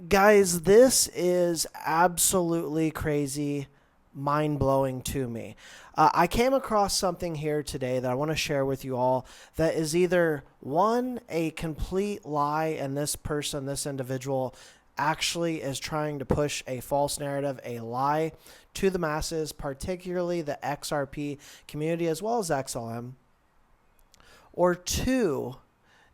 Guys, this is absolutely crazy, mind-blowing to me. I came across something here today that I want to share with you all that is either one, a complete lie, and this person, this individual, actually is trying to push a false narrative, a lie to the masses, particularly the XRP community as well as XLM, or two,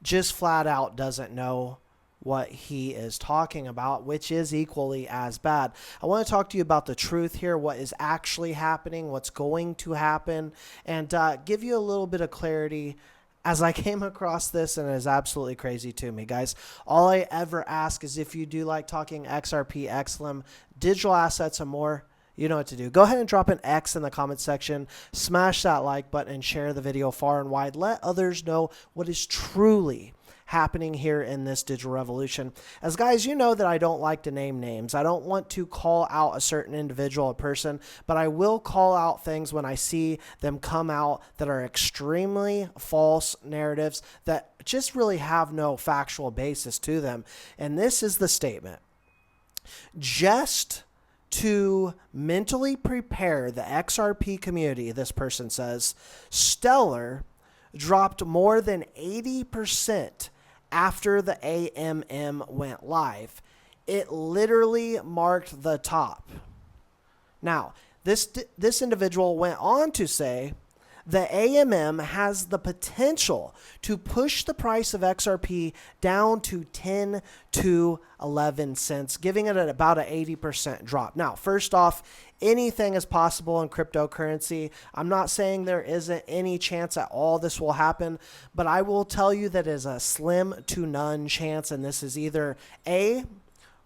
just flat out doesn't know what he is talking about, which is equally as bad. I want to talk to you about the truth here, what is actually happening, what's going to happen, and give you a little bit of clarity as I came across this, and it is absolutely crazy to me, guys. All I ever ask is if you do like talking XRP, XLM, digital assets, and more, you know what to do. Go ahead and drop an X in the comment section, smash that like button, and share the video far and wide. Let others know what is truly happening here in this digital revolution. As guys, you know that I don't like to name names. I don't want to call out a certain individual, a person, but I will call out things when I see them come out that are extremely false narratives that just really have no factual basis to them. And this is the statement. Just to mentally prepare the XRP community, this person says, Stellar dropped more than 80% after the AMM went live. It literally marked the top. Now, this individual went on to say the AMM has the potential to push the price of XRP down to 10 to 11 cents, giving it about an 80% drop. Now, first off, anything is possible in cryptocurrency. I'm not saying there isn't any chance at all this will happen, but I will tell you that is a slim to none chance, and this is either A,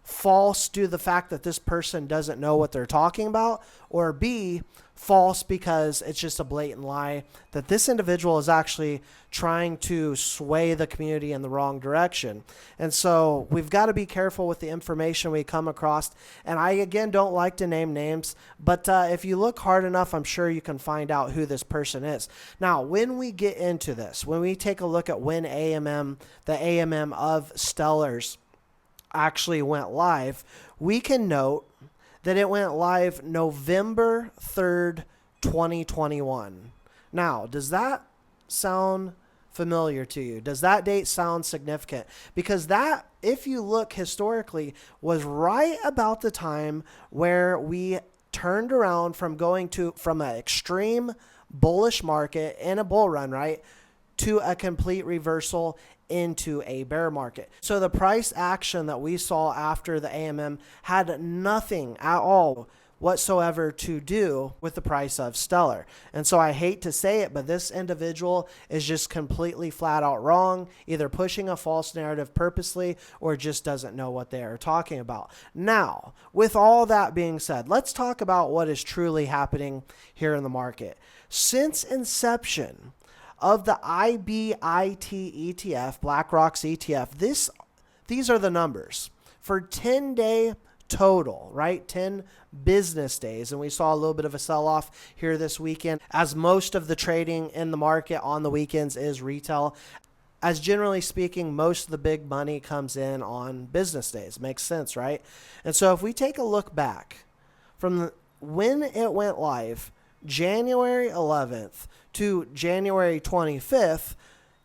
false due to the fact that this person doesn't know what they're talking about, or B, false because it's just a blatant lie that this individual is actually trying to sway the community in the wrong direction. And so we've got to be careful with the information we come across. And I, again, don't like to name names, but if you look hard enough, I'm sure you can find out who this person is. Now, when we get into this, when we take a look at when the AMM of Stellars actually went live, we can note that it went live November 3rd, 2021. Now, does that sound familiar to you? Does that date sound significant? Because that, if you look historically, was right about the time where we turned around from from an extreme bullish market in a bull run, right, to a complete reversal into a bear market. So the price action that we saw after the AMM had nothing at all whatsoever to do with the price of Stellar. And so I hate to say it, but this individual is just completely flat out wrong, either pushing a false narrative purposely or just doesn't know what they are talking about. Now, with all that being said, let's talk about what is truly happening here in the market. Since inception of the IBIT ETF, BlackRock's ETF, these are the numbers for 10-day total, right? 10 business days. And we saw a little bit of a sell-off here this weekend, as most of the trading in the market on the weekends is retail. As generally speaking, most of the big money comes in on business days. Makes sense, right? And so if we take a look back from when it went live, January 11th to January 25th,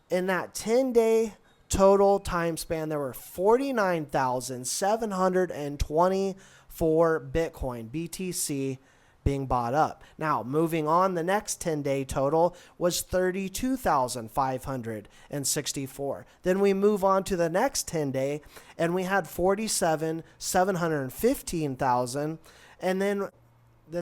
in that 10-day total time span, there were 49,724 Bitcoin, BTC, being bought up. Now, moving on, the next 10-day total was 32,564. Then we move on to the next 10-day, and we had 47,715,000, and then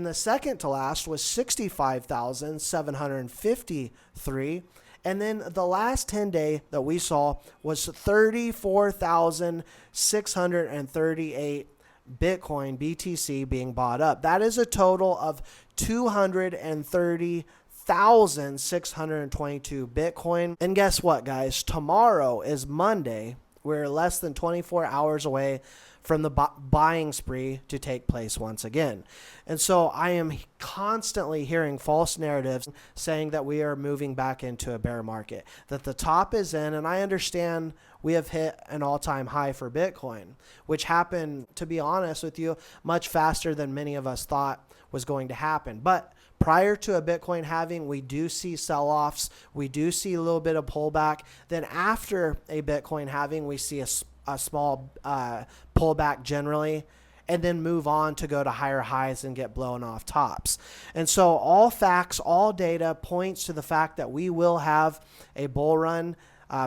the second to last was 65,753. And then the last 10-day that we saw was 34,638 Bitcoin, BTC, being bought up. That is a total of 230,622 Bitcoin. And guess what, guys? Tomorrow is Monday. We're less than 24 hours away from the buying spree to take place once again. And so I am constantly hearing false narratives saying that we are moving back into a bear market, that the top is in, and I understand we have hit an all-time high for Bitcoin, which happened, to be honest with you, much faster than many of us thought was going to happen. But prior to a Bitcoin halving, we do see sell-offs. We do see a little bit of pullback. Then after a Bitcoin halving, we see a small pullback generally, and then move on to go to higher highs and get blown off tops. And so all facts, all data points to the fact that we will have a bull run,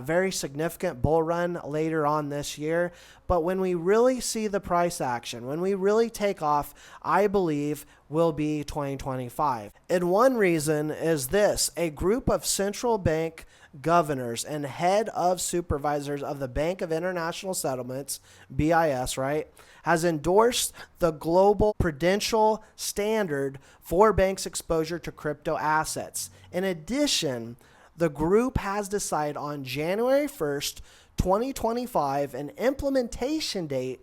very significant bull run later on this year. But when we really see the price action, when we really take off, I believe will be 2025. And one reason is this: a group of central bank governors and head of supervisors of the Bank of International Settlements, BIS, right, has endorsed the global prudential standard for banks' exposure to crypto assets. In addition, the group has decided on January 1st, 2025, an implementation date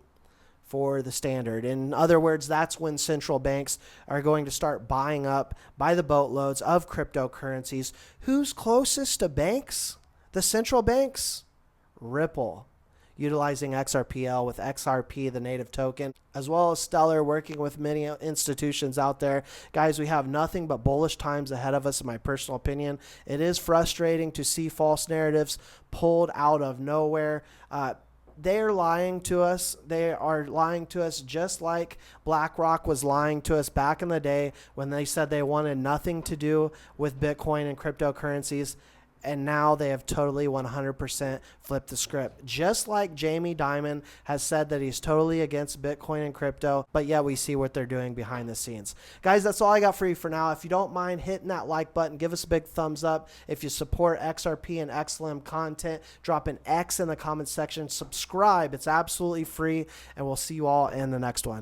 for the standard. In other words, that's when central banks are going to start buying up by the boatloads of cryptocurrencies. Who's closest to banks? The central banks? Ripple, utilizing XRPL with XRP, the native token, as well as Stellar, working with many institutions out there. Guys, we have nothing but bullish times ahead of us, in my personal opinion. It is frustrating to see false narratives pulled out of nowhere. They are lying to us. They are lying to us just like BlackRock was lying to us back in the day when they said they wanted nothing to do with Bitcoin and cryptocurrencies. And now they have totally 100% flipped the script. Just like Jamie Dimon has said that he's totally against Bitcoin and crypto, but yet we see what they're doing behind the scenes. Guys, that's all I got for you for now. If you don't mind hitting that like button, give us a big thumbs up. If you support XRP and XLM content, drop an X in the comment section. Subscribe. It's absolutely free, and we'll see you all in the next one.